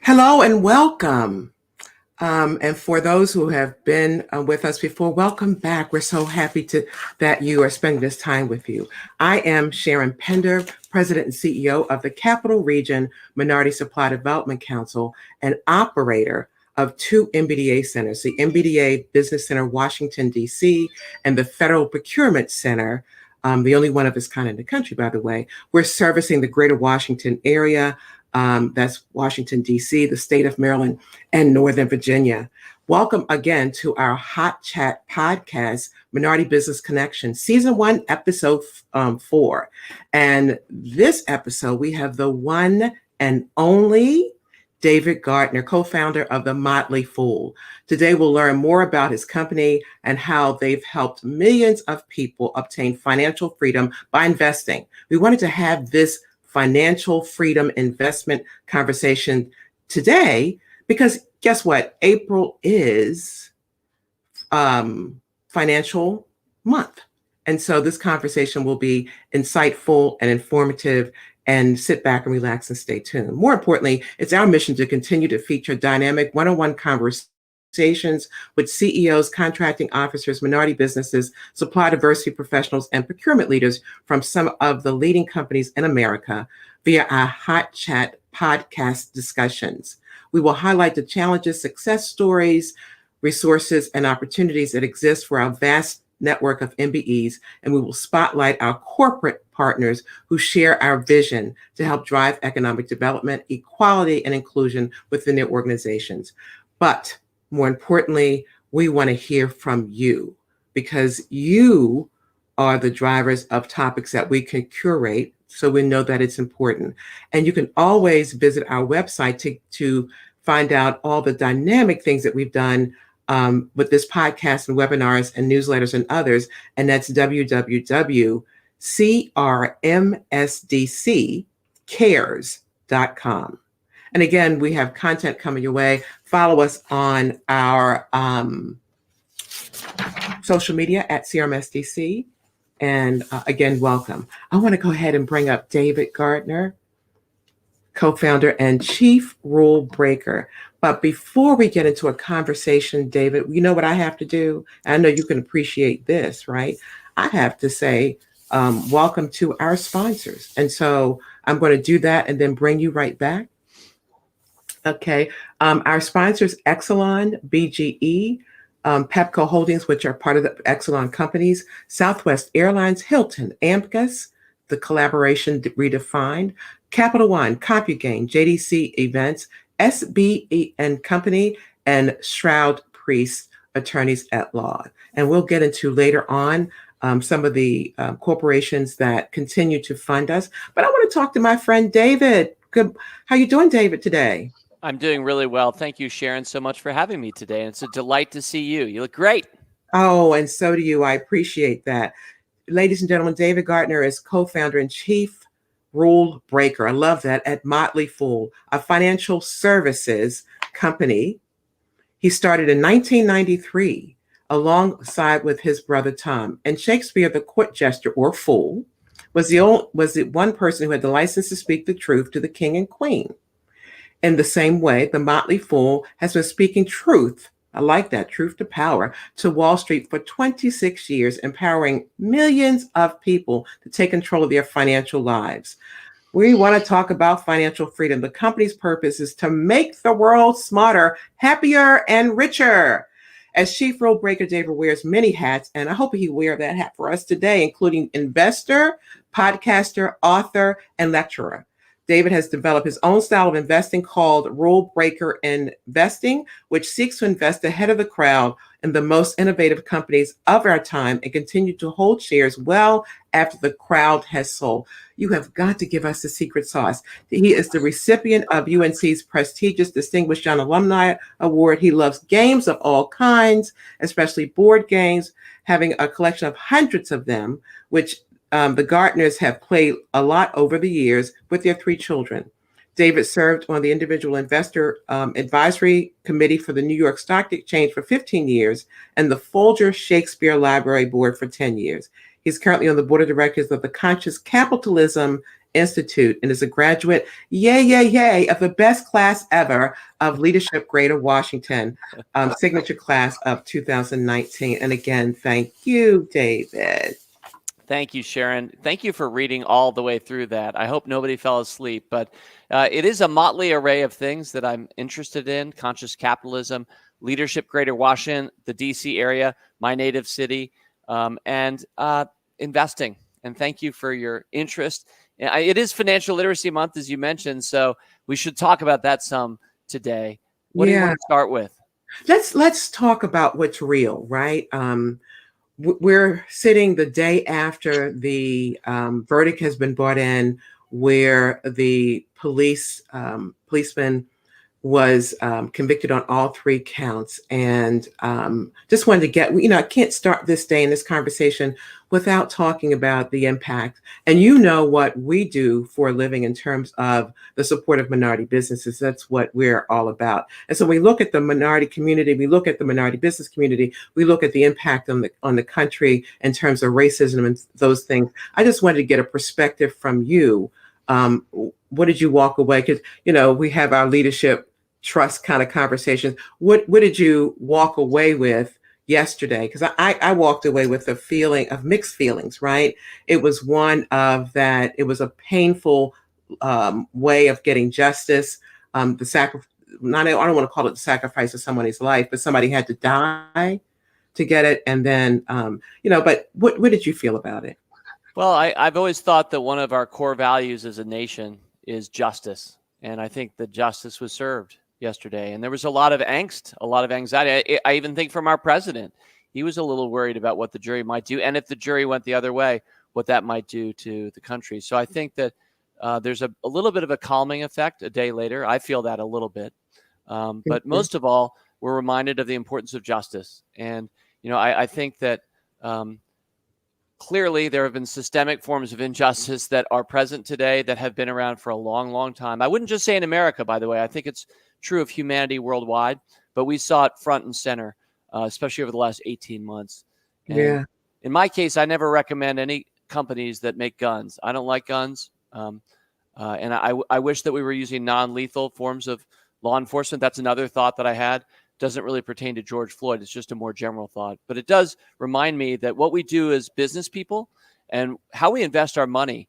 Hello and welcome. And for those who have been with us before, welcome back. We're so happy that you are spending this time with you. I am Sharon Pinder, President and CEO of the Capital Region Minority Supply Development Council and operator of two MBDA centers, the MBDA Business Center, Washington, D.C., and the Federal Procurement Center, the only one of its kind in the country, by the way. We're servicing the greater Washington area. That's Washington, D.C., the state of Maryland, and Northern Virginia. Welcome again to our HotChat podcast, Minority Business Connection, Season 1, Episode 4. And this episode, we have the one and only David Gardner, co-founder of the Motley Fool. Today, we'll learn more about his company and how they've helped millions of people obtain financial freedom by investing. We wanted to have this financial freedom investment conversation today because guess what? April is financial month. And so this conversation will be insightful and informative, and sit back and relax and stay tuned. More importantly, it's our mission to continue to feature dynamic one-on-one conversations with CEOs, contracting officers, minority businesses, supply diversity professionals, and procurement leaders from some of the leading companies in America via our HotChat podcast discussions. We will highlight the challenges, success stories, resources, and opportunities that exist for our vast network of MBEs, and we will spotlight our corporate partners who share our vision to help drive economic development, equality, and inclusion within their organizations. But more importantly, we want to hear from you because you are the drivers of topics that we can curate, so we know that it's important. And you can always visit our website to find out all the dynamic things that we've done with this podcast and webinars and newsletters and others. And that's www.CRMSDCcares.com. And again, we have content coming your way. Follow us on our social media at CRMSDC. And again, welcome. I want to go ahead and bring up David Gardner, co-founder and chief rule breaker. But before we get into a conversation, David, you know what I have to do? I know you can appreciate this, right? I have to say, welcome to our sponsors. And so I'm going to do that and then bring you right back. Okay. Our sponsors, Exelon, BGE, Pepco Holdings, which are part of the Exelon companies, Southwest Airlines, Hilton, Amicus, the collaboration redefined, Capital One, CompuGain, JDC Events, SBE and Company, and Shroud Priest Attorneys at Law. And we'll get into later on some of the corporations that continue to fund us. But I want to talk to my friend David. Good. How you doing, David, today? I'm doing really well. Thank you, Sharon, so much for having me today. And it's a delight to see you. You look great. Oh, and so do you. I appreciate that. Ladies and gentlemen, David Gardner is co-founder and chief rule breaker. I love that, at Motley Fool, a financial services company. He started in 1993 alongside with his brother Tom. And Shakespeare, the court jester or fool, was the one person who had the license to speak the truth to the king and queen. In the same way, the Motley Fool has been speaking truth, I like that, truth to power, to Wall Street for 26 years, empowering millions of people to take control of their financial lives. We want to talk about financial freedom. The company's purpose is to make the world smarter, happier, and richer. As chief rule breaker, David wears many hats, and I hope he wear that hat for us today, including investor, podcaster, author, and lecturer. David has developed his own style of investing called Rule Breaker Investing, which seeks to invest ahead of the crowd in the most innovative companies of our time and continue to hold shares well after the crowd has sold. You have got to give us the secret sauce. He is the recipient of UNC's prestigious Distinguished Young Alumni Award. He loves games of all kinds, especially board games, having a collection of hundreds of them, which the Gardners have played a lot over the years with their 3 children. David served on the Individual Investor Advisory Committee for the New York Stock Exchange for 15 years and the Folger Shakespeare Library Board for 10 years. He's currently on the board of directors of the Conscious Capitalism Institute and is a graduate, yay, yay, yay, of the best class ever of Leadership Greater Washington, signature class of 2019. And again, thank you, David. Thank you, Sharon. Thank you for reading all the way through that. I hope nobody fell asleep, but it is a motley array of things that I'm interested in: conscious capitalism, leadership, Greater Washington, the DC area, my native city, and investing. And thank you for your interest. It is Financial Literacy Month, as you mentioned, so we should talk about that some today. What do you want to start with? Let's talk about what's real, right? We're sitting the day after the verdict has been brought in, where the policeman was convicted on all 3 counts. And just wanted to get, I can't start this day in this conversation without talking about the impact. And what we do for a living in terms of the support of minority businesses. That's what we're all about. And so we look at the minority community, we look at the minority business community, we look at the impact on the country in terms of racism and those things. I just wanted to get a perspective from you. What did you walk away? Because, we have our leadership trust kind of conversations. What did you walk away with yesterday? Because I walked away with a feeling of mixed feelings, right? It was one of that, it was a painful way of getting justice. The sacrifice, I don't want to call it the sacrifice of somebody's life, but somebody had to die to get it. And then, but what did you feel about it? Well, I've always thought that one of our core values as a nation is justice. And I think that justice was served yesterday. And there was a lot of angst, a lot of anxiety. I even think from our president, he was a little worried about what the jury might do. And if the jury went the other way, what that might do to the country. So I think that there's a little bit of a calming effect a day later. I feel that a little bit. But most of all, we're reminded of the importance of justice. And, I think that clearly there have been systemic forms of injustice that are present today that have been around for a long, long time. I wouldn't just say in America, by the way. I think it's true of humanity worldwide, but we saw it front and center, especially over the last 18 months. And in my case, I never recommend any companies that make guns. I don't like guns. And I wish that we were using non-lethal forms of law enforcement. That's another thought that I had. Doesn't really pertain to George Floyd. It's just a more general thought. But it does remind me that what we do as business people and how we invest our money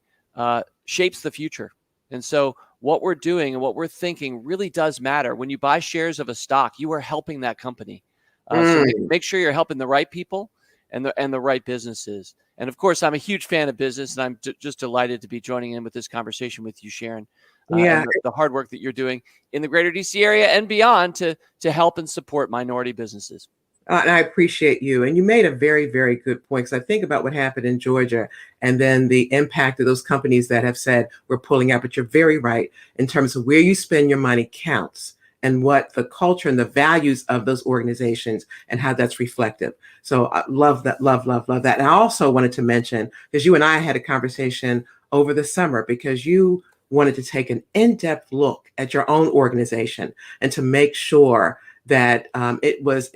shapes the future. And so what we're doing and what we're thinking really does matter. When you buy shares of a stock, you are helping that company. So make sure you're helping the right people and the right businesses. And of course, I'm a huge fan of business, and I'm just delighted to be joining in with this conversation with you, Sharon. And the hard work that you're doing in the greater DC area and beyond to help and support minority businesses. And I appreciate you. And you made a very, very good point, because I think about what happened in Georgia and then the impact of those companies that have said we're pulling out. But you're very right in terms of where you spend your money counts and what the culture and the values of those organizations and how that's reflective. So I love that, love that. And I also wanted to mention, because you and I had a conversation over the summer, because you wanted to take an in-depth look at your own organization and to make sure that it was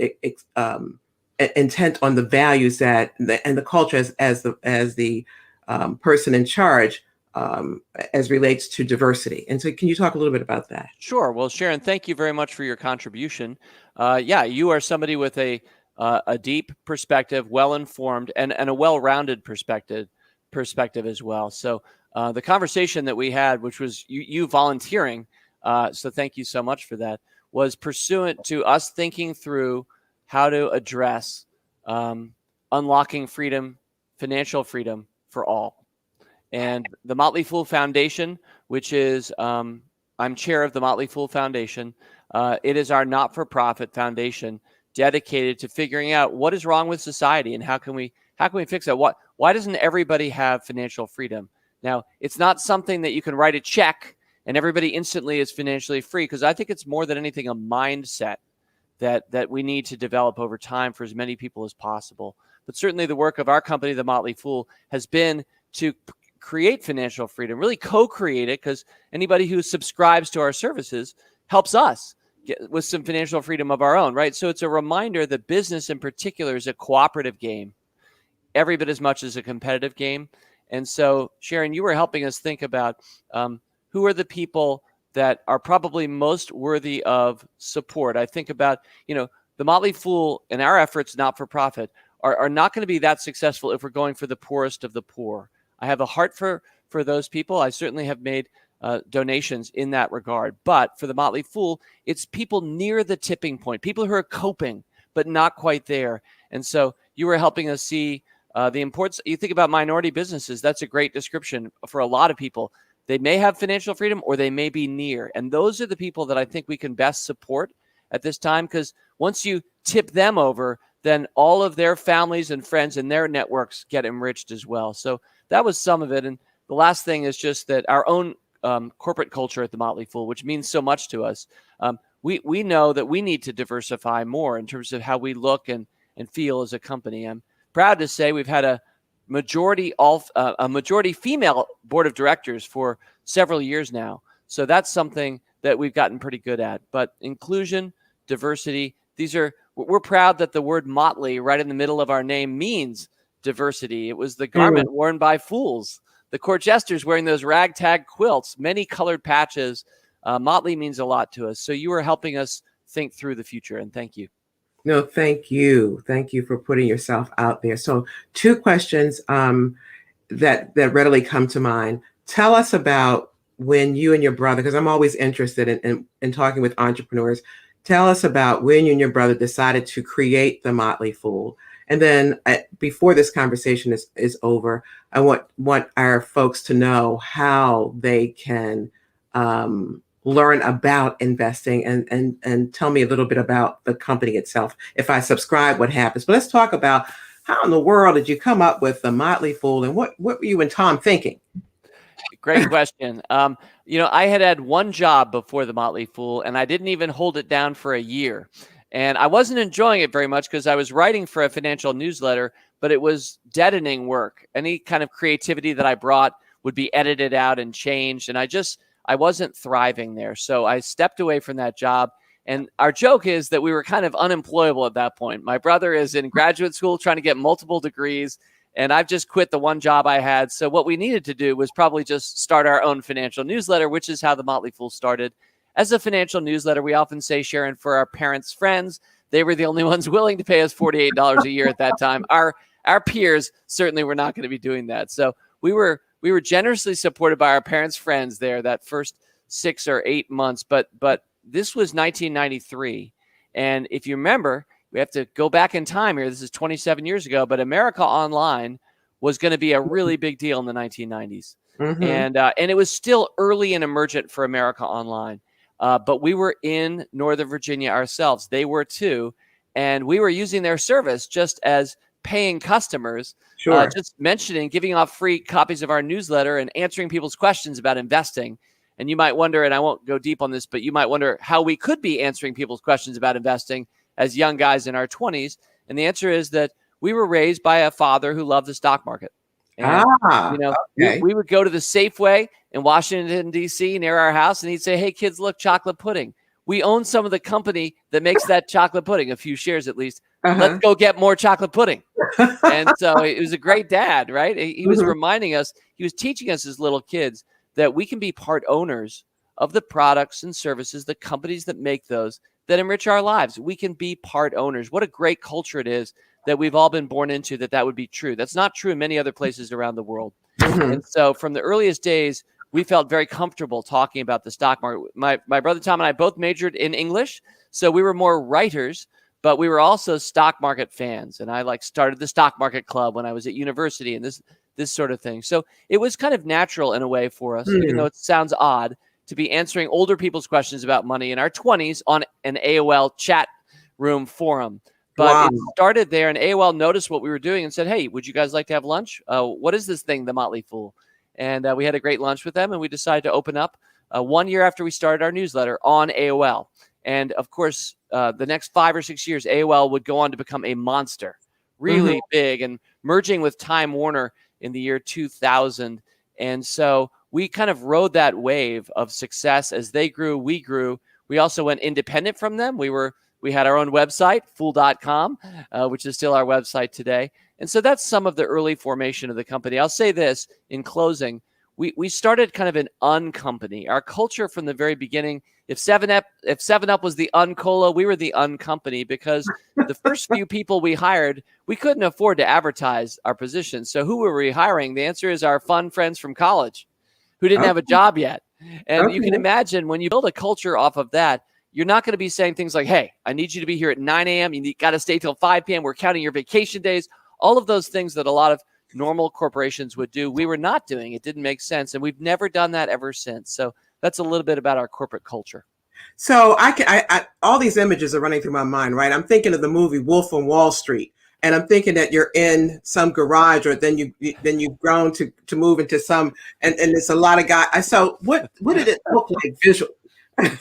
intent on the values that and the culture as the person in charge as relates to diversity. And so can you talk a little bit about that? Sure. Well, Sharon, thank you very much for your contribution. You are somebody with a deep perspective, well-informed, and a well-rounded perspective as well. So the conversation that we had, which was you volunteering, so thank you so much for that, was pursuant to us thinking through how to address unlocking freedom, financial freedom for all. And the Motley Fool Foundation, which is, I'm chair of the Motley Fool Foundation. It is our not-for-profit foundation dedicated to figuring out what is wrong with society and how can we fix that? Why doesn't everybody have financial freedom? Now, it's not something that you can write a check and everybody instantly is financially free, because I think it's more than anything a mindset that we need to develop over time for as many people as possible. But certainly the work of our company, the Motley Fool, has been to create financial freedom, really co-create it, because anybody who subscribes to our services helps us get with some financial freedom of our own, right? So it's a reminder that business in particular is a cooperative game, every bit as much as a competitive game. And so, Sharon, you were helping us think about who are the people that are probably most worthy of support. I think about, the Motley Fool and our efforts, not for profit, are not going to be that successful if we're going for the poorest of the poor. I have a heart for those people. I certainly have made donations in that regard. But for the Motley Fool, it's people near the tipping point, people who are coping, but not quite there. And so you were helping us see the importance. You think about minority businesses. That's a great description for a lot of people. They may have financial freedom or they may be near. And those are the people that I think we can best support at this time, because once you tip them over, then all of their families and friends and their networks get enriched as well. So that was some of it. And the last thing is just that our own corporate culture at the Motley Fool, which means so much to us, we know that we need to diversify more in terms of how we look and feel as a company. I'm proud to say we've had a majority female board of directors for several years now. So that's something that we've gotten pretty good at. But inclusion, diversity, we're proud that the word Motley right in the middle of our name means diversity. It was the garment worn by fools, the court jesters wearing those ragtag quilts, many colored patches. Motley means a lot to us. So you are helping us think through the future, and thank you. No, thank you. Thank you for putting yourself out there. So 2 questions that readily come to mind. Tell us about when you and your brother, because I'm always interested in talking with entrepreneurs. Tell us about when you and your brother decided to create the Motley Fool. And then before this conversation is over, I want our folks to know how they can learn about investing and tell me a little bit about the company itself. If I subscribe, what happens? But let's talk about how in the world did you come up with the Motley Fool, and what were you and Tom thinking? Great question. I had one job before the Motley Fool, and I didn't even hold it down for a year. And I wasn't enjoying it very much because I was writing for a financial newsletter, but it was deadening work. Any kind of creativity that I brought would be edited out and changed. And I wasn't thriving there. So I stepped away from that job. And our joke is that we were kind of unemployable at that point. My brother is in graduate school trying to get multiple degrees, and I've just quit the one job I had. So what we needed to do was probably just start our own financial newsletter, which is how the Motley Fool started. As a financial newsletter, we often say, Sharon, for our parents' friends, they were the only ones willing to pay us $48 a year at that time. Our peers certainly were not going to be doing that. So we were generously supported by our parents' friends there that first 6 or 8 months. But this was 1993. And if you remember, we have to go back in time here. This is 27 years ago, but America Online was going to be a really big deal in the 1990s. Mm-hmm. And it was still early and emergent for America Online. But we were in Northern Virginia ourselves. They were too. And we were using their service just as paying customers, sure. Just mentioning, giving off free copies of our newsletter and answering people's questions about investing. And you might wonder, and I won't go deep on this, but you might wonder how we could be answering people's questions about investing as young guys in our 20s. And the answer is that we were raised by a father who loved the stock market. And, okay. we would go to the Safeway in Washington, D.C. near our house, and he'd say, hey, kids, look, chocolate pudding. We own some of the company that makes that chocolate pudding, a few shares at least. Uh-huh. Let's go get more chocolate pudding. And so it was a great dad, right? He was reminding us, he was teaching us as little kids that we can be part owners of the products and services, the companies that make those, that enrich our lives. We can be part owners. What a great culture it is that we've all been born into, that would be true. That's not true in many other places around the world. Mm-hmm. And so from the earliest days, we felt very comfortable talking about the stock market. My brother Tom and I both majored in English, so we were more writers, but we were also stock market fans. And I started the stock market club when I was at university and this sort of thing. So it was kind of natural in a way for us, even though it sounds odd, to be answering older people's questions about money in our 20s on an AOL chat room forum. But It started there, and AOL noticed what we were doing and said, hey, would you guys like to have lunch? What is this thing, the Motley Fool? And we had a great lunch with them, and we decided to open up 1 year after we started our newsletter on AOL. And, of course, the next 5 or 6 years, AOL would go on to become a monster, really big, and merging with Time Warner in the year 2000. And so we kind of rode that wave of success. As they grew, we grew. We also went independent from them. We had our own website, fool.com, which is still our website today. And so that's some of the early formation of the company. I'll say this in closing. We started kind of an uncompany. Our culture from the very beginning, if 7-Up was the uncola, we were the uncompany, because the first few people we hired, we couldn't afford to advertise our position. So who were we hiring? The answer is our fun friends from college who didn't have a job yet. And you can imagine when you build a culture off of that, you're not going to be saying things like, hey, I need you to be here at 9 a.m. You got to stay till 5 p.m. We're counting your vacation days. All of those things that a lot of normal corporations would do, we were not doing. It didn't make sense. And we've never done that ever since. So that's a little bit about our corporate culture. So all these images are running through my mind, right? I'm thinking of the movie Wolf on Wall Street. And I'm thinking that you're in some garage, or then you've grown to move into some, and it's a lot of guys. So what did it look like visually?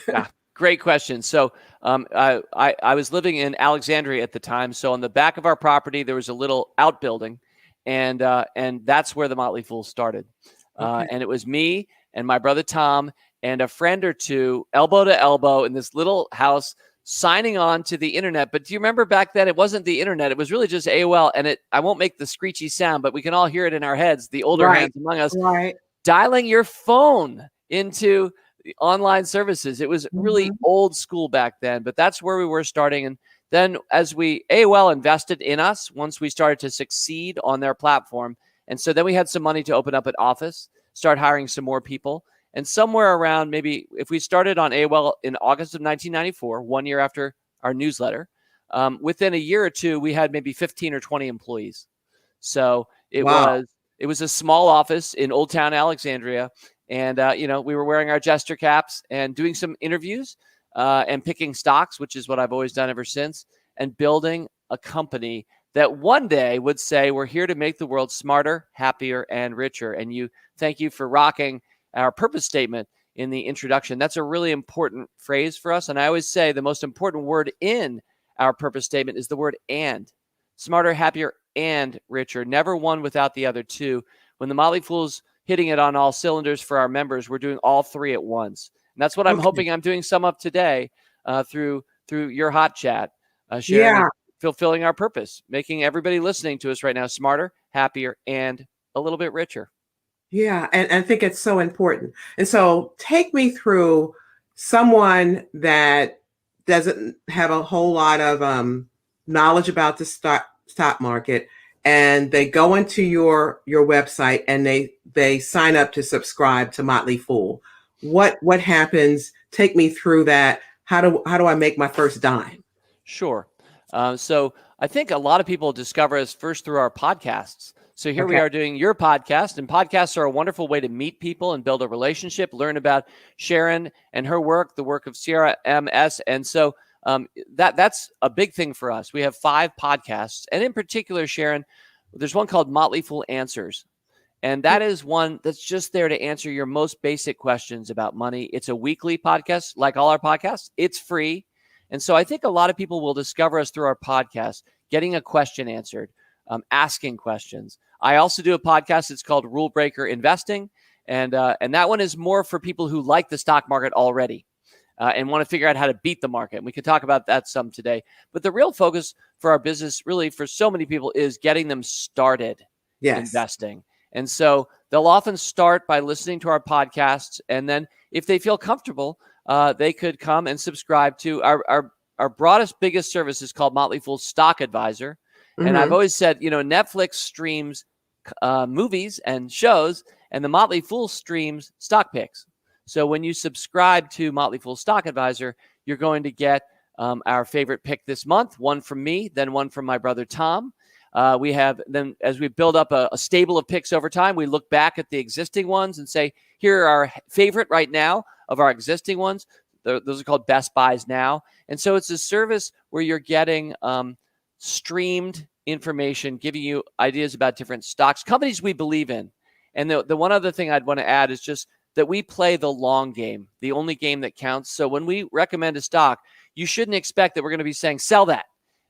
Yeah, great question. So I was living in Alexandria at the time. So on the back of our property, there was a little outbuilding, and that's where the Motley Fool started. And it was me and my brother Tom and a friend or two, elbow to elbow, in this little house, signing on to the internet. But do you remember back then, it wasn't the internet. It was really just AOL. And I won't make the screechy sound, but we can all hear it in our heads, the older hands among us, dialing your phone into the online services. It was really old school back then, but that's where we were starting. And then as AOL invested in us once we started to succeed on their platform. And so then we had some money to open up an office, start hiring some more people. And somewhere around, maybe if we started on AOL in August of 1994, 1 year after our newsletter, within a year or two, we had maybe 15 or 20 employees. So it was a small office in Old Town Alexandria. And, we were wearing our jester caps and doing some interviews and picking stocks, which is what I've always done ever since, and building a company that one day would say, we're here to make the world smarter, happier, and richer. And thank you for rocking our purpose statement in the introduction. That's a really important phrase for us. And I always say the most important word in our purpose statement is the word and. Smarter, happier, and richer. Never one without the other two. When the Motley Fool's hitting it on all cylinders for our members, we're doing all three at once. And that's what I'm hoping I'm doing some of today through your HotChat, Sharon, fulfilling our purpose, making everybody listening to us right now smarter, happier, and a little bit richer. Yeah, and I think it's so important. And so take me through someone that doesn't have a whole lot of knowledge about the stock market, and they go into your website and they sign up to subscribe to Motley Fool. What happens? Take me through that. How do I make my first dime? Sure. So I think a lot of people discover us first through our podcasts. So here we are doing your podcast, and podcasts are a wonderful way to meet people and build a relationship, learn about Sharon and her work, the work of CRMS. And so that's a big thing for us. We have 5 podcasts, and in particular, Sharon, there's one called Motley Fool Answers. And that is one that's just there to answer your most basic questions about money. It's a weekly podcast, like all our podcasts. It's free. And so I think a lot of people will discover us through our podcast, getting a question answered, asking questions. I also do a podcast. It's called Rule Breaker Investing. And that one is more for people who like the stock market already and want to figure out how to beat the market. And we can talk about that some today. But the real focus for our business, really for so many people, is getting them started investing. And so they'll often start by listening to our podcasts. And then if they feel comfortable, they could come and subscribe to our broadest, biggest service is called Motley Fool Stock Advisor. And I've always said, Netflix streams movies and shows, and the Motley Fool streams stock picks. So when you subscribe to Motley Fool Stock Advisor, you're going to get our favorite pick this month, one from me, then one from my brother Tom. We have then, as we build up a stable of picks over time, we look back at the existing ones and say, here are our favorite right now of our existing ones. Those are called Best Buys now. And so it's a service where you're getting streamed information, giving you ideas about different stocks, companies we believe in. And the one other thing I'd want to add is just that we play the long game, the only game that counts. So when we recommend a stock, you shouldn't expect that we're going to be saying, sell that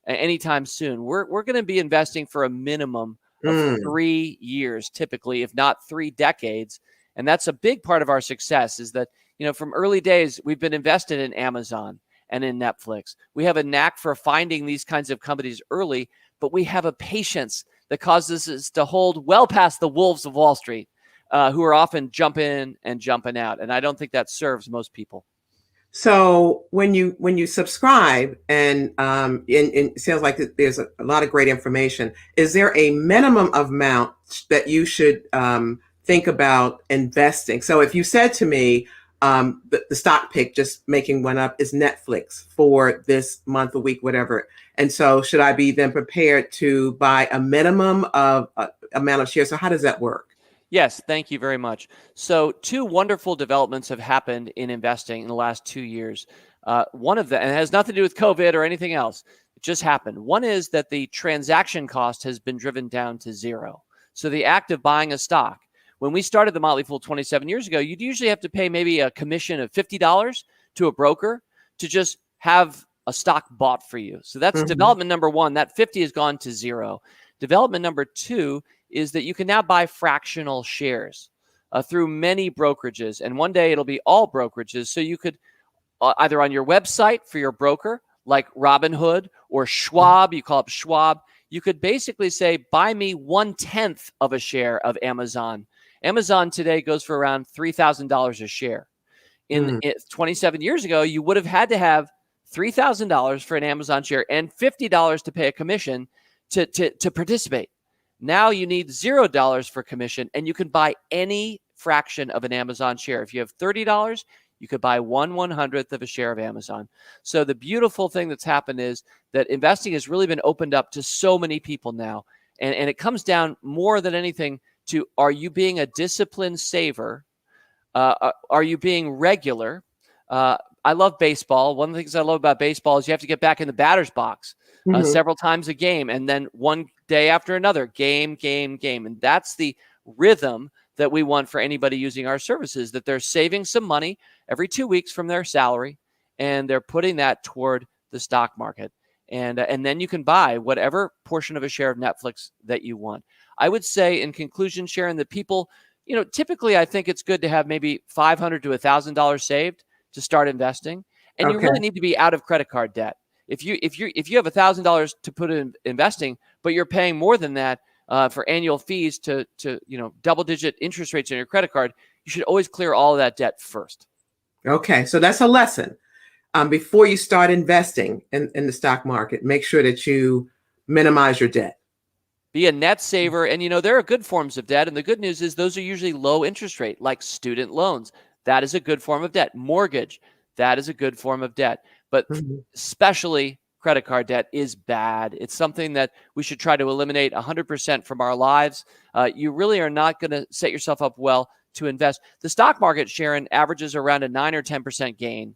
anytime soon. We're going to be investing for a minimum of 3 years, typically, if not 3 decades. And that's a big part of our success, is that, from early days, we've been invested in Amazon and in Netflix. We have a knack for finding these kinds of companies early, but we have a patience that causes us to hold well past the wolves of Wall Street, who are often jumping and jumping out. And I don't think that serves most people. So when you subscribe, and it sounds like there's a lot of great information. Is there a minimum amount that you should think about investing? So if you said to me, the stock pick, just making one up, is Netflix for this month, a week, whatever, and so should I be then prepared to buy a minimum of amount of shares? So how does that work? Yes, thank you very much. So, two wonderful developments have happened in investing in the last 2 years. One of them, and it has nothing to do with COVID or anything else, it just happened. One is that the transaction cost has been driven down to zero. So, the act of buying a stock, when we started the Motley Fool 27 years ago, you'd usually have to pay maybe a commission of $50 to a broker to just have a stock bought for you. So, that's development number one. That 50 has gone to zero. Development number two is that you can now buy fractional shares through many brokerages. And one day it'll be all brokerages. So you could either on your website for your broker, like Robinhood or Schwab, you call up Schwab, you could basically say, buy me 1/10 of a share of Amazon. Amazon today goes for around $3,000 a share. In 27 years ago, you would have had to have $3,000 for an Amazon share and $50 to pay a commission to participate. Now you need $0 for commission, and you can buy any fraction of an Amazon share. If you have $30, you could buy 1/100th of a share of Amazon. So the beautiful thing that's happened is that investing has really been opened up to so many people now. And it comes down more than anything to, are you being a disciplined saver? Are you being regular? I love baseball. One of the things I love about baseball is you have to get back in the batter's box several times a game, and then one day after another, game. And that's the rhythm that we want for anybody using our services, that they're saving some money every 2 weeks from their salary, and they're putting that toward the stock market. And then you can buy whatever portion of a share of Netflix that you want. I would say in conclusion, Sharon, that people, typically I think it's good to have maybe $500 to $1,000 saved to start investing. And you really need to be out of credit card debt. If you have $1,000 to put in investing, but you're paying more than that for annual fees to double-digit interest rates on your credit card, you should always clear all of that debt first. Okay, so that's a lesson. Before you start investing in the stock market, make sure that you minimize your debt. Be a net saver. And, there are good forms of debt. And the good news is those are usually low interest rate, like student loans. That is a good form of debt. Mortgage, that is a good form of debt. But especially credit card debt is bad. It's something that we should try to eliminate 100% from our lives. You really are not going to set yourself up well to invest. The stock market, Sharon, averages around a 9 or 10% gain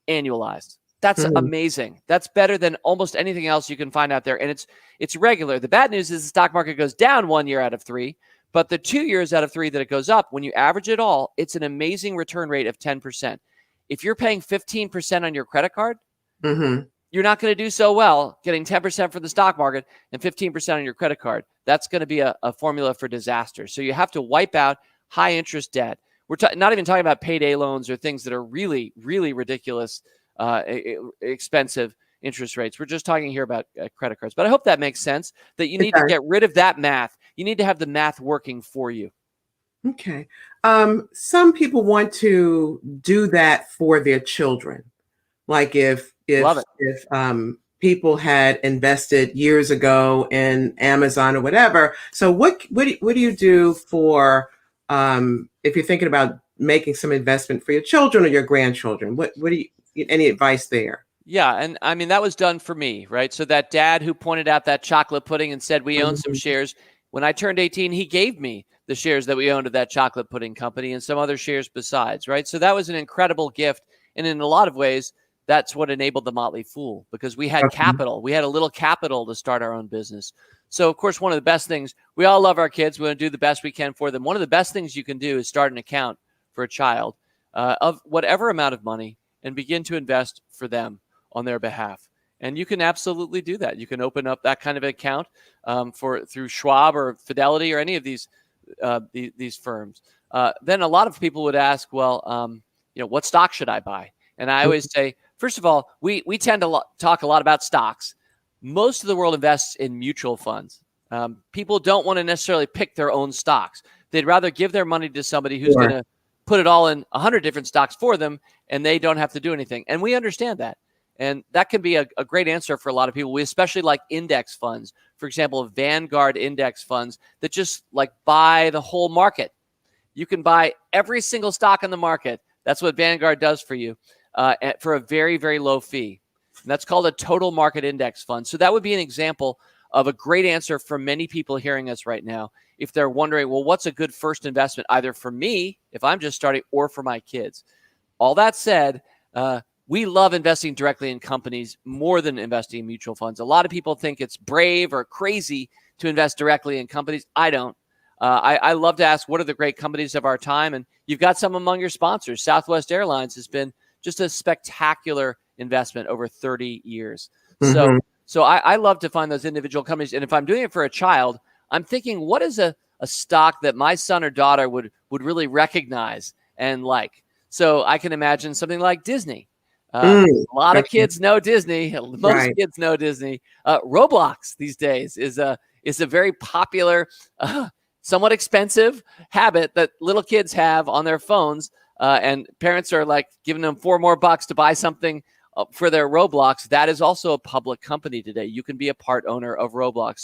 annualized. That's amazing. That's better than almost anything else you can find out there. And it's regular. The bad news is the stock market goes down 1 year out of 3, but the 2 years out of 3 that it goes up, when you average it all, it's an amazing return rate of 10%. If you're paying 15% on your credit card, you're not going to do so well getting 10% for the stock market and 15% on your credit card. That's going to be a formula for disaster. So you have to wipe out high interest debt. We're not even talking about payday loans or things that are really, really ridiculous, expensive interest rates. We're just talking here about credit cards. But I hope that makes sense, that you need to get rid of that math. You need to have the math working for you. Okay. Some people want to do that for their children. Like if people had invested years ago in Amazon or whatever. So what do you do for if you're thinking about making some investment for your children or your grandchildren? What do you, any advice there? Yeah, and I mean that was done for me, right? So that dad who pointed out that chocolate pudding and said we own some shares, when I turned 18, he gave me the shares that we owned of that chocolate pudding company and some other shares besides, right? So that was an incredible gift, and in a lot of ways, that's what enabled the Motley Fool, because we had capital. We had a little capital to start our own business. So, of course, one of the best things, we all love our kids. We want to do the best we can for them. One of the best things you can do is start an account for a child of whatever amount of money and begin to invest for them on their behalf. And you can absolutely do that. You can open up that kind of account through Schwab or Fidelity or any of these firms. Then a lot of people would ask, well, what stock should I buy? And I always say, first of all, we tend to talk a lot about stocks. Most of the world invests in mutual funds. People don't want to necessarily pick their own stocks. They'd rather give their money to somebody who's Sure. going to put it all in 100 different stocks for them, and they don't have to do anything. And we understand that. And that can be a great answer for a lot of people. We especially like index funds. For example, Vanguard index funds that just like buy the whole market. You can buy every single stock in the market. That's what Vanguard does for you for a very, very low fee. And that's called a total market index fund. So that would be an example of a great answer for many people hearing us right now. If they're wondering, well, what's a good first investment, either for me, if I'm just starting, or for my kids? All that said, we love investing directly in companies more than investing in mutual funds. A lot of people think it's brave or crazy to invest directly in companies. I don't. I love to ask, what are the great companies of our time? And you've got some among your sponsors. Southwest Airlines has been just a spectacular investment over 30 years. Mm-hmm. So I love to find those individual companies. And if I'm doing it for a child, I'm thinking, what is a stock that my son or daughter would really recognize and like? So I can imagine something like Disney. A lot of kids know Disney. Most kids know Disney. Roblox these days is a very popular, somewhat expensive habit that little kids have on their phones, and parents are like giving them $4 more to buy something for their Roblox. That is also a public company today. You can be a part owner of Roblox.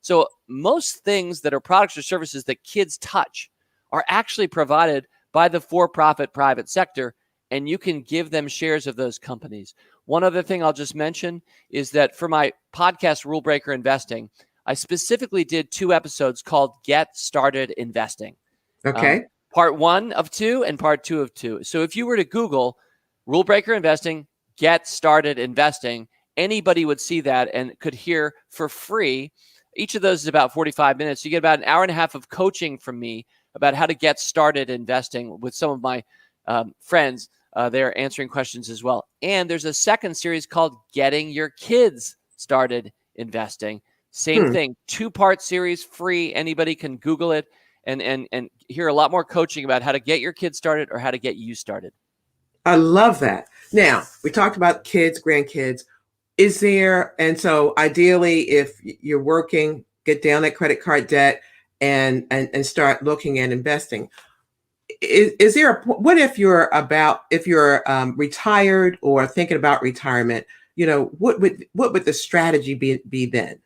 So most things that are products or services that kids touch are actually provided by the for-profit private sector, and you can give them shares of those companies. One other thing I'll just mention is that for my podcast, Rule Breaker Investing, I specifically did 2 episodes called Get Started Investing. Okay. Part 1 of 2 and part 2 of 2. So if you were to Google Rule Breaker Investing, Get Started Investing, anybody would see that and could hear for free. Each of those is about 45 minutes. You get about an hour and a half of coaching from me about how to get started investing with some of my friends. They're answering questions as well. And there's a second series called Getting Your Kids Started Investing. Same thing, 2-part series, free. Anybody can Google it and hear a lot more coaching about how to get your kids started or how to get you started. I love that. Now, we talked about kids, grandkids. Is there, and so ideally, if you're working, get down that credit card debt and start looking at investing. Is there what if you're retired or thinking about retirement? What would the strategy be then?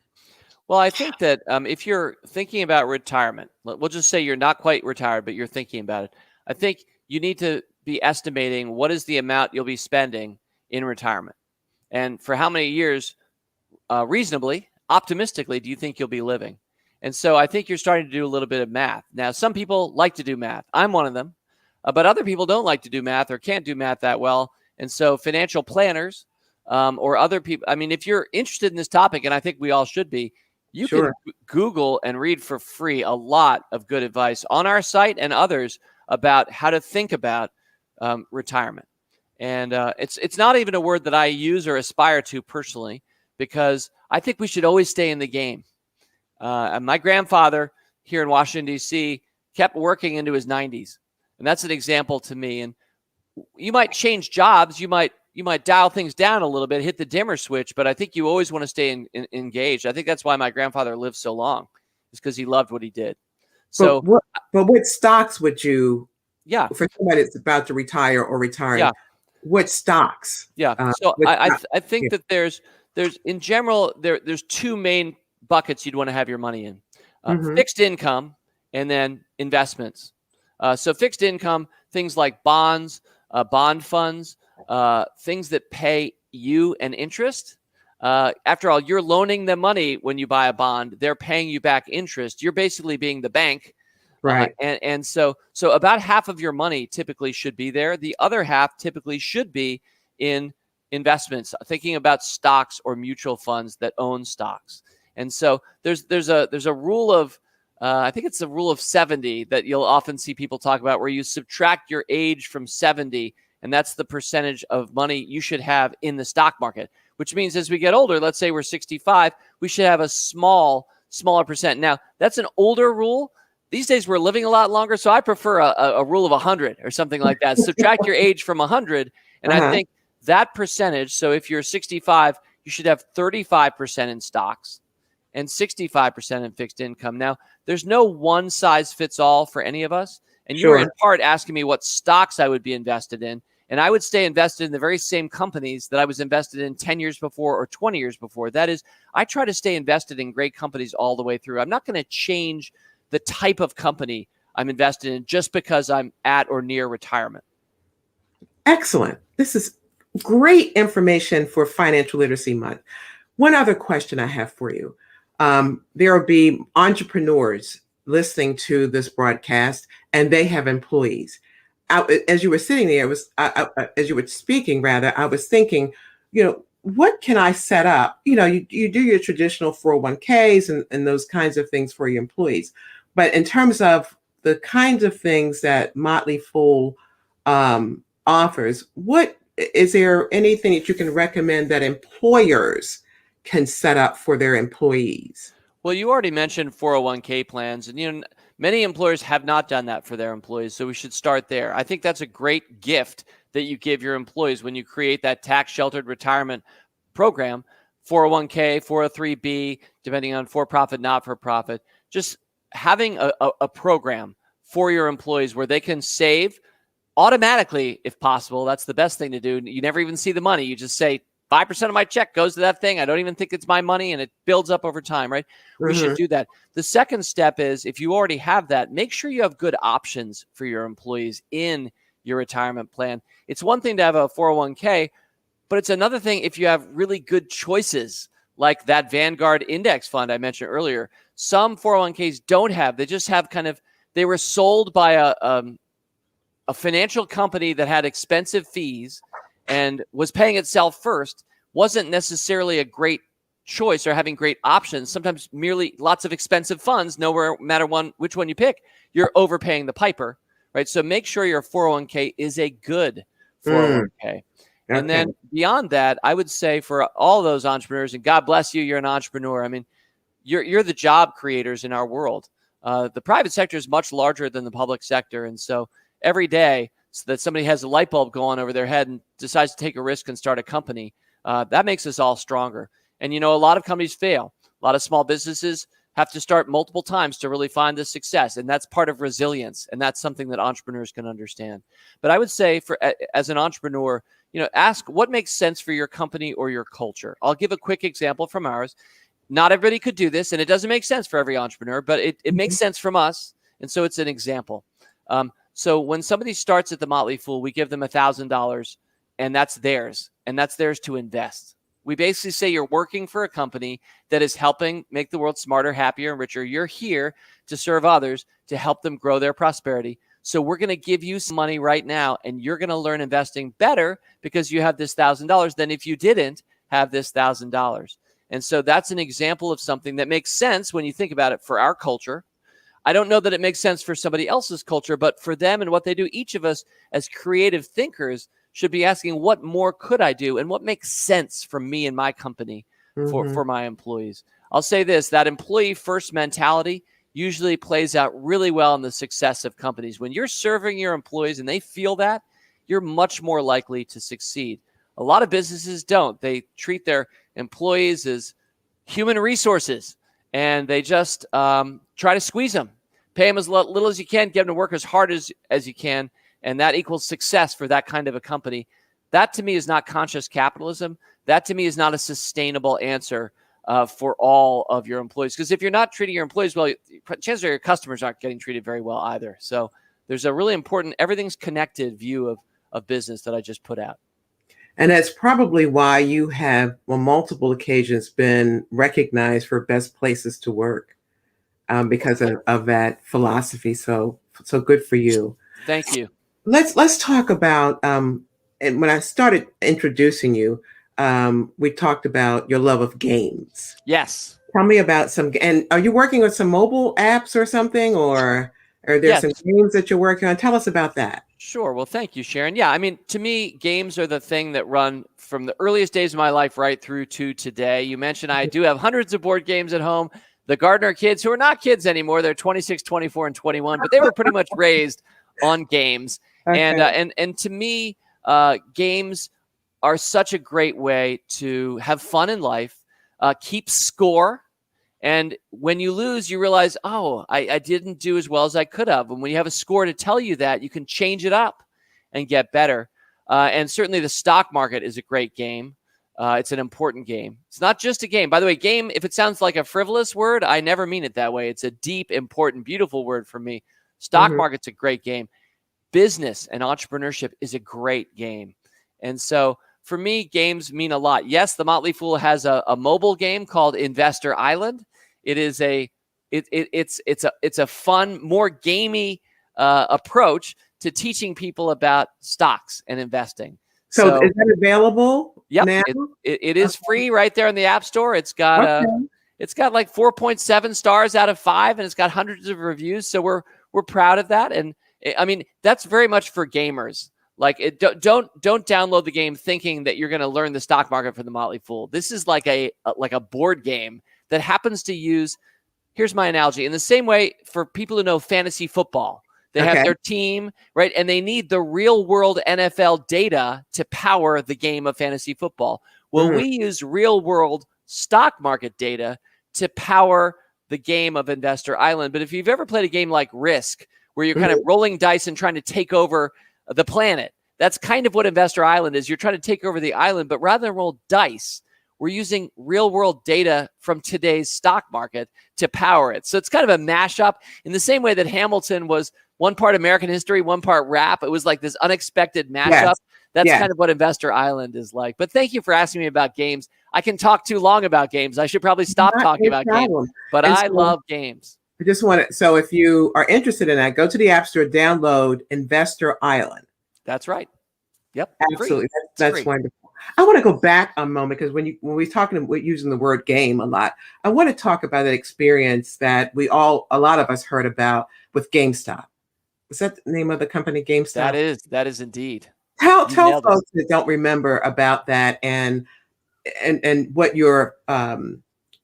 Well, I think that if you're thinking about retirement, we'll just say you're not quite retired, but you're thinking about it. I think you need to be estimating what is the amount you'll be spending in retirement, and for how many years, reasonably, optimistically, do you think you'll be living? And so I think you're starting to do a little bit of math. Now, some people like to do math. I'm one of them. But other people don't like to do math or can't do math that well. And so financial planners or other people, I mean, if you're interested in this topic, and I think we all should be, you can Google and read for free a lot of good advice on our site and others about how to think about retirement. And it's not even a word that I use or aspire to personally, because I think we should always stay in the game. And my grandfather here in Washington, D.C. kept working into his 90s. And that's an example to me. And you might change jobs. You might dial things down a little bit, hit the dimmer switch. But I think you always want to stay engaged. I think that's why my grandfather lived so long, is because he loved what he did. So, but what stocks would you? Yeah. For somebody that's about to retire or retiring, yeah. What stocks? Yeah. So I think that there's in general there's 2 main buckets you'd want to have your money in: fixed income and then investments. So fixed income, things like bonds, bond funds, things that pay you an interest. After all, you're loaning them money when you buy a bond. They're paying you back interest. You're basically being the bank. Right. And so about half of your money typically should be there. The other half typically should be in investments, thinking about stocks or mutual funds that own stocks. And so there's a rule of I think it's the rule of 70 that you'll often see people talk about, where you subtract your age from 70, and that's the percentage of money you should have in the stock market, which means as we get older, let's say we're 65, we should have a smaller percent. Now, that's an older rule. These days, we're living a lot longer, so I prefer a rule of 100 or something like that. Subtract your age from 100, and I think that percentage, so if you're 65, you should have 35% in stocks, and 65% in fixed income. Now, there's no one size fits all for any of us. And you were in part asking me what stocks I would be invested in. And I would stay invested in the very same companies that I was invested in 10 years before or 20 years before. That is, I try to stay invested in great companies all the way through. I'm not going to change the type of company I'm invested in just because I'm at or near retirement. Excellent. This is great information for Financial Literacy Month. One other question I have for you. There will be entrepreneurs listening to this broadcast, and they have employees. As you were sitting there, as you were speaking, rather, I was thinking, what can I set up? You do your traditional 401ks and those kinds of things for your employees. But in terms of the kinds of things that Motley Fool offers, is there anything that you can recommend that employers can set up for their employees? Well, you already mentioned 401k plans, and many employers have not done that for their employees, so we should start there. I think that's a great gift that you give your employees when you create that tax-sheltered retirement program, 401k, 403b, depending on for-profit, not-for-profit. Just having a program for your employees where they can save automatically, if possible. That's the best thing to do. You never even see the money. You just say, 5% of my check goes to that thing. I don't even think it's my money, and it builds up over time, right? We should do that. The second step is, if you already have that, make sure you have good options for your employees in your retirement plan. It's one thing to have a 401k, but it's another thing if you have really good choices, like that Vanguard index fund I mentioned earlier. Some 401ks don't have. They just have they were sold by a financial company that had expensive fees and was paying itself first, wasn't necessarily a great choice or having great options. Sometimes merely lots of expensive funds, no matter which one you pick, you're overpaying the piper, right? So make sure your 401k is a good 401k. Okay. And then beyond that, I would say for all those entrepreneurs, and God bless you, you're an entrepreneur. I mean, you're the job creators in our world. The private sector is much larger than the public sector. And so every day, so that somebody has a light bulb go on over their head and decides to take a risk and start a company, that makes us all stronger. And, a lot of companies fail. A lot of small businesses have to start multiple times to really find the success. And that's part of resilience. And that's something that entrepreneurs can understand. But I would say as an entrepreneur, ask what makes sense for your company or your culture. I'll give a quick example from ours. Not everybody could do this, and it doesn't make sense for every entrepreneur, but it makes sense from us. And so it's an example. So when somebody starts at the Motley Fool, we give them $1,000, and that's theirs. And that's theirs to invest. We basically say you're working for a company that is helping make the world smarter, happier, and richer. You're here to serve others, to help them grow their prosperity. So we're going to give you some money right now, and you're going to learn investing better because you have this $1,000 than if you didn't have this $1,000. And so that's an example of something that makes sense when you think about it for our culture. I don't know that it makes sense for somebody else's culture, but for them and what they do, each of us as creative thinkers should be asking, what more could I do? And what makes sense for me and my company for my employees? I'll say this, that employee first mentality usually plays out really well in the success of companies. When you're serving your employees and they feel that, you're much more likely to succeed. A lot of businesses don't. They treat their employees as human resources, and they just try to squeeze them. Pay them as little as you can, get them to work as hard as you can, and that equals success for that kind of a company. That, to me, is not conscious capitalism. That, to me, is not a sustainable answer for all of your employees. Because if you're not treating your employees well, chances are your customers aren't getting treated very well either. So there's a really important, everything's connected view of business that I just put out. And that's probably why you have, on multiple occasions, been recognized for best places to work because of that philosophy. So good for you. Thank you. Let's talk about, and when I started introducing you, we talked about your love of games. Yes. Tell me about and are you working with some mobile apps or something, or are there some games that you're working on? Tell us about that. Sure. Well, thank you, Sharon. Yeah, I mean, to me, games are the thing that run from the earliest days of my life right through to today. You mentioned I do have hundreds of board games at home. The Gardner kids, who are not kids anymore, they're 26, 24, and 21, but they were pretty much raised on games. Okay. And to me, games are such a great way to have fun in life, keep score, And when you lose, you realize, oh, I didn't do as well as I could have. And when you have a score to tell you that, you can change it up and get better. And certainly the stock market is a great game. It's an important game. It's not just a game. By the way, game, if it sounds like a frivolous word, I never mean it that way. It's a deep, important, beautiful word for me. Stock market's a great game. Business and entrepreneurship is a great game. And so for me, games mean a lot. Yes, the Motley Fool has a mobile game called Investor Island. It is it's a fun, more gamey approach to teaching people about stocks and investing. So is that available? Yep, now? It is free right there in the App Store. It's got it's got like 4.7 stars out of 5, and it's got hundreds of reviews. So we're proud of that. And I mean, that's very much for gamers. Like, don't download the game thinking that you're going to learn the stock market from the Motley Fool. This is like a board game that happens to use. Here's my analogy. In the same way, for people who know fantasy football, they have their team, right? And they need the real world NFL data to power the game of fantasy football. Well, we use real world stock market data to power the game of Investor Island. But if you've ever played a game like Risk, where you're kind of rolling dice and trying to take over the planet, that's kind of what Investor Island is. You're trying to take over the island, but rather than roll dice, we're using real world data from today's stock market to power it. So it's kind of a mashup in the same way that Hamilton was one part American history, one part rap. It was like this unexpected mashup. That's kind of what Investor Island is like. But thank you for asking me about games. I can talk too long about games. I should probably stop talking about games, but I love games. I just want to, so if you are interested in that, go to the App Store, download Investor Island. That's right. Yep. Absolutely. That's wonderful. I want to go back a moment, because when we're talking about using the word game a lot, I want to talk about that experience that a lot of us heard about with GameStop. Is that the name of the company, GameStop? That is indeed. Tell folks that don't remember about that and what your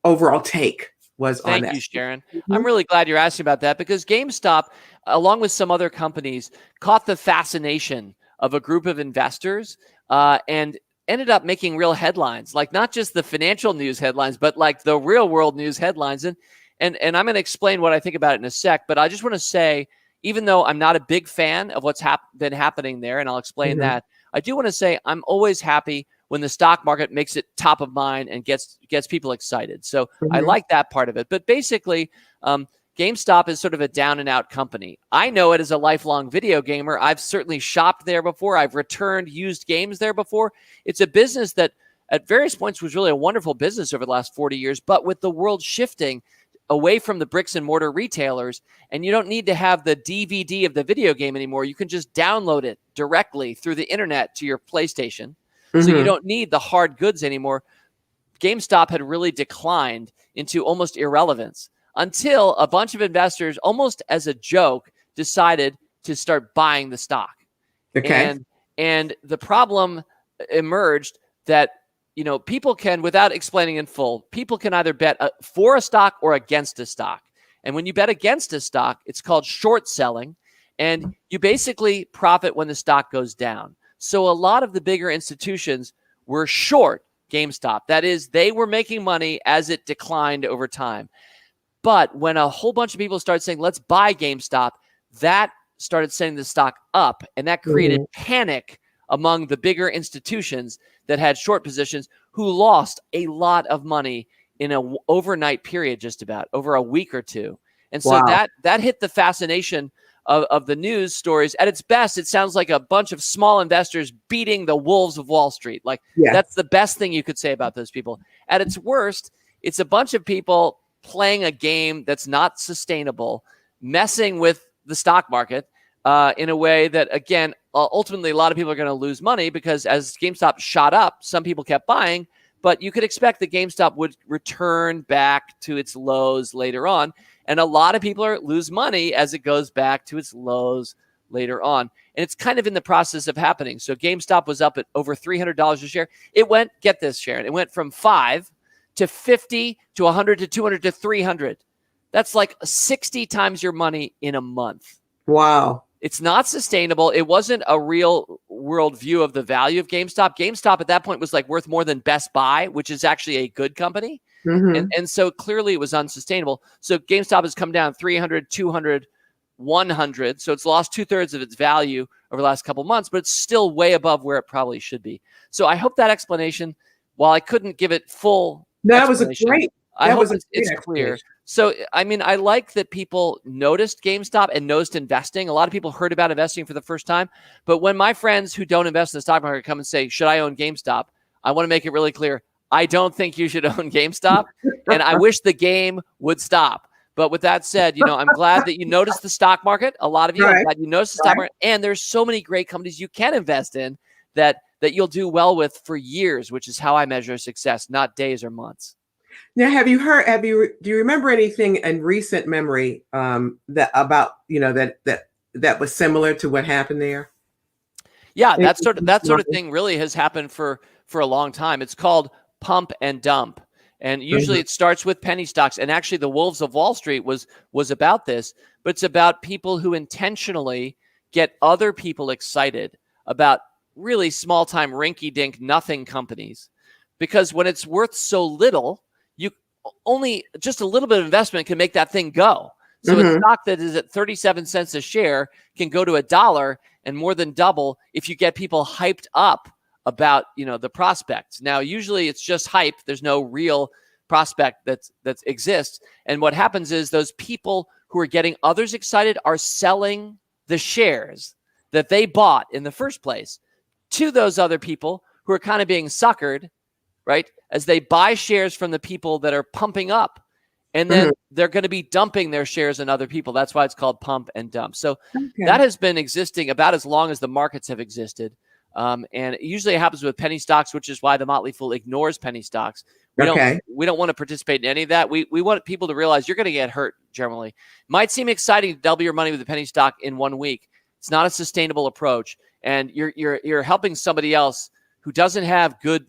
overall take was on that. Thank you, Sharon. I'm really glad you're asking about that, because GameStop, along with some other companies, caught the fascination of a group of investors and ended up making real headlines, like not just the financial news headlines, but like the real world news headlines. And I'm going to explain what I think about it in a sec, but I just want to say, even though I'm not a big fan of what's been happening there, and I'll explain that, I do want to say I'm always happy when the stock market makes it top of mind and gets people excited. So I like that part of it. But basically, GameStop is sort of a down and out company. I know it as a lifelong video gamer. I've certainly shopped there before. I've returned used games there before. It's a business that at various points was really a wonderful business over the last 40 years. But with the world shifting away from the bricks and mortar retailers, and you don't need to have the DVD of the video game anymore. You can just download it directly through the internet to your PlayStation. So you don't need the hard goods anymore. GameStop had really declined into almost irrelevance until a bunch of investors, almost as a joke, decided to start buying the stock. Okay. And the problem emerged that, people can, without explaining in full, people can either bet for a stock or against a stock. And when you bet against a stock, it's called short selling. And you basically profit when the stock goes down. So a lot of the bigger institutions were short GameStop. That is, they were making money as it declined over time. But when a whole bunch of people started saying, let's buy GameStop, that started sending the stock up. And that created panic among the bigger institutions that had short positions, who lost a lot of money in an overnight period, just about over a week or two. And so that hit the fascination of the news stories. At its best, it sounds like a bunch of small investors beating the wolves of Wall Street. Like, that's the best thing you could say about those people. At its worst, it's a bunch of people playing a game that's not sustainable, messing with the stock market in a way that, again, ultimately a lot of people are going to lose money, because as GameStop shot up, some people kept buying, but you could expect that GameStop would return back to its lows later on. And a lot of people lose money as it goes back to its lows later on. And it's kind of in the process of happening. So GameStop was up at over $300 a share. It went, get this, Sharon, it went from 5 to 50 to 100 to 200 to 300. That's like 60 times your money in a month. Wow. It's not sustainable. It wasn't a real world view of the value of GameStop. GameStop at that point was like worth more than Best Buy, which is actually a good company. Mm-hmm. And so clearly it was unsustainable. So GameStop has come down 300, 200, 100. So it's lost 2/3 of its value over the last couple of months, but it's still way above where it probably should be. So I hope that explanation, while I couldn't give it full No, that was a explanation, great. I That hope was a it's great clear. explanation. So, I mean, I like that people noticed GameStop and noticed investing. A lot of people heard about investing for the first time. But when my friends who don't invest in the stock market come and say, should I own GameStop? I want to make it really clear. I don't think you should own GameStop. And I wish the game would stop. But with that said, I'm glad that you noticed the stock market. A lot of you, I'm glad you noticed the stock market. And there's so many great companies you can invest in that you'll do well with for years, which is how I measure success, not days or months. Now, do you remember anything in recent memory that was similar to what happened there? Yeah, that sort of thing really has happened for a long time. It's called pump and dump. And usually it starts with penny stocks. And actually the Wolves of Wall Street was about this, but it's about people who intentionally get other people excited about really small time rinky-dink nothing companies. Because when it's worth so little, only just a little bit of investment can make that thing go. So a stock that is at 37 cents a share can go to $1 and more than double if you get people hyped up about, the prospects. Now, usually it's just hype. There's no real prospect that exists. And what happens is those people who are getting others excited are selling the shares that they bought in the first place to those other people who are kind of being suckered, right? As they buy shares from the people that are pumping up, and then they're going to be dumping their shares in other people. That's why it's called pump and dump. So that has been existing about as long as the markets have existed. And it usually happens with penny stocks, which is why the Motley Fool ignores penny stocks. We don't want to participate in any of that. We want people to realize you're going to get hurt generally. Might seem exciting to double your money with a penny stock in 1 week. It's not a sustainable approach. And you're helping somebody else who doesn't have good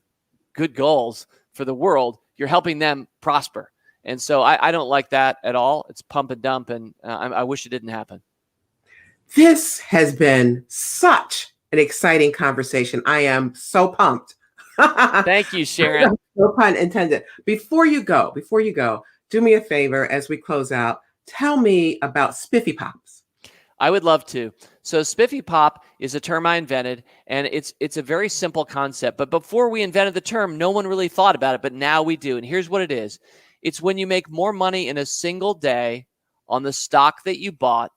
goals for the world. You're helping them prosper. And so I don't like that at all. It's pump and dump. And I wish it didn't happen. This has been such an exciting conversation. I am so pumped. Thank you, Sharon. No pun intended. Before you go, do me a favor as we close out. Tell me about Spiffy Pops. I would love to. So Spiffy Pop is a term I invented, and it's a very simple concept. But before we invented the term, no one really thought about it, but now we do. And here's what it is. It's when you make more money in a single day on the stock that you bought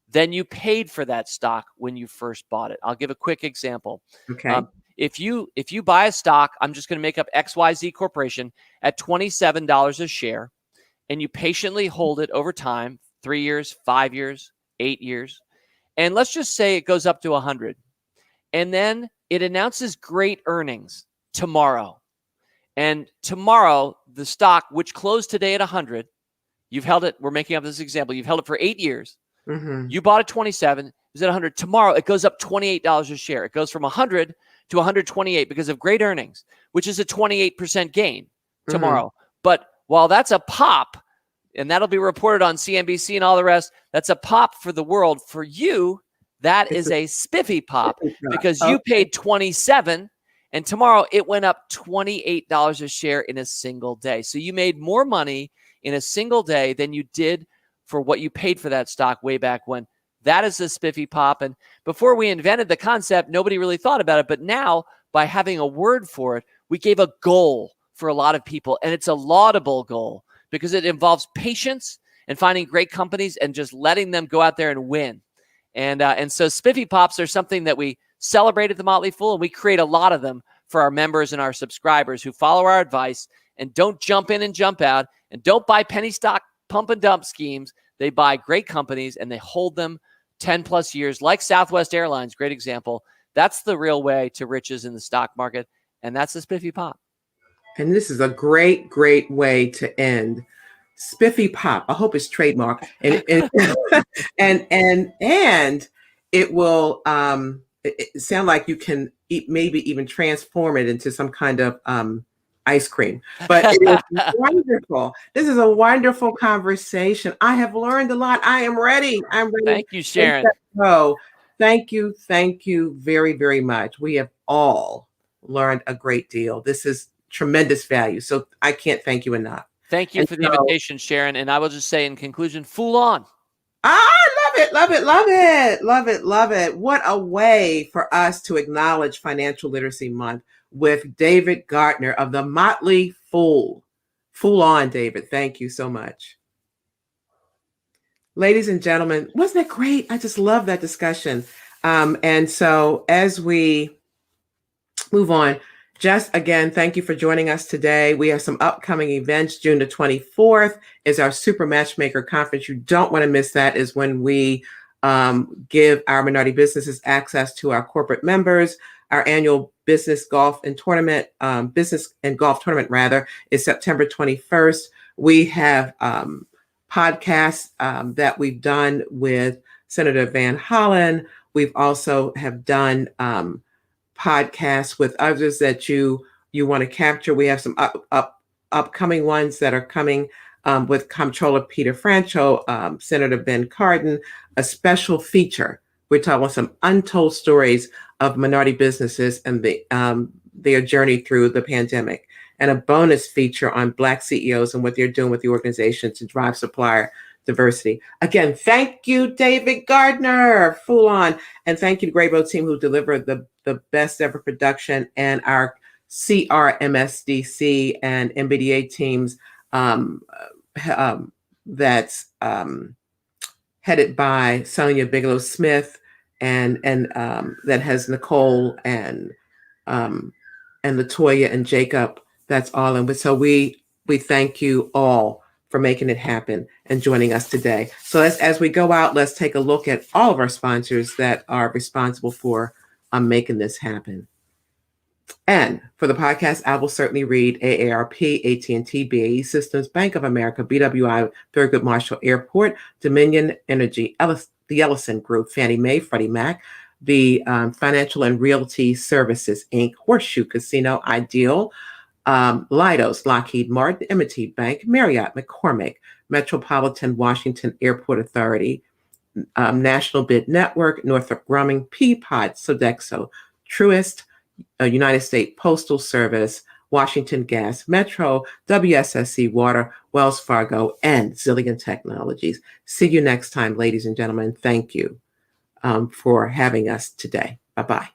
than you paid for that stock when you first bought it. I'll give a quick example. Okay. If you buy a stock, I'm just going to make up XYZ Corporation at $27 a share, and you patiently hold it over time, 3 years, 5 years, 8 years, and let's just say it goes up to 100, and then it announces great earnings tomorrow. And tomorrow, the stock, which closed today at 100, you've held it. We're making up this example. You've held it for 8 years. You bought at 27. It was at 100. Tomorrow, it goes up $28 a share. It goes from 100 to 128 because of great earnings, which is a 28% gain tomorrow. But while that's a pop, and that'll be reported on CNBC and all the rest, that's a pop for the world. For you, that is a spiffy pop because you paid 27, and tomorrow it went up $28 a share in a single day. So you made more money in a single day than you did for what you paid for that stock way back when. That is a spiffy pop. And before we invented the concept, nobody really thought about it. But now, by having a word for it, we gave a goal for a lot of people. And it's a laudable goal because it involves patience and finding great companies and just letting them go out there and win. And so spiffy pops are something that we celebrate at the Motley Fool, and we create a lot of them for our members and our subscribers who follow our advice and don't jump in and jump out and don't buy penny stock pump and dump schemes. They buy great companies and they hold them 10 plus years, like Southwest Airlines, great example. That's the real way to riches in the stock market. And that's the spiffy pop. And this is a great, great way to end. Spiffy pop. I hope it's trademark. And and it will it sound like you can maybe even transform it into some kind of ice cream. But it is wonderful. This is a wonderful conversation. I have learned a lot. I am ready. I'm ready. Thank you, Sharon. Thank you. Thank you very, very much. We have all learned a great deal. This is tremendous value. So I can't thank you enough. Thank you for the invitation, Sharon. And I will just say in conclusion, fool on. Love it, love it, love it, love it, love it. What a way for us to acknowledge Financial Literacy Month with David Gardner of the Motley Fool. Fool on, David. Thank you so much. Ladies and gentlemen, wasn't that great? I just love that discussion. And so as we move on, just again, thank you for joining us today. We have some upcoming events. June the 24th is our Super Matchmaker Conference. You don't want to miss that. Is when we give our minority businesses access to our corporate members. Our annual business golf and tournament, business and golf tournament rather, is September 21st. We have podcasts that we've done with Senator Van Hollen. We've also have done podcasts with others that you want to capture. We have some upcoming ones that are coming with Comptroller Peter Francho, Senator Ben Cardin, a special feature. We're talking about some untold stories of minority businesses and their journey through the pandemic, and a bonus feature on Black CEOs and what they're doing with the organization to drive supplier diversity. Again, thank you, David Gardner, Fool on, and thank you to Graybo team who delivered the best ever production, and our CRMSDC and MBDA teams that's headed by Sonia Bigelow Smith, and that has Nicole and Latoya and Jacob. That's all. And so we thank you all for making it happen and joining us today. So as we go out, let's take a look at all of our sponsors that are responsible for making this happen. And for the podcast, I will certainly read AARP, AT&T, BAE Systems, Bank of America, BWI, Thurgood Marshall Airport, Dominion Energy, the Ellison Group, Fannie Mae, Freddie Mac, the Financial and Realty Services, Inc., Horseshoe Casino, Ideal, Leidos, Lockheed Martin, M&T Bank, Marriott, McCormick, Metropolitan Washington Airport Authority, National Bid Network, Northrop Grumman, Peapod, Sodexo, Truist, United States Postal Service, Washington Gas, Metro, WSSC Water, Wells Fargo, and Zillion Technologies. See you next time, ladies and gentlemen. Thank you for having us today. Bye-bye.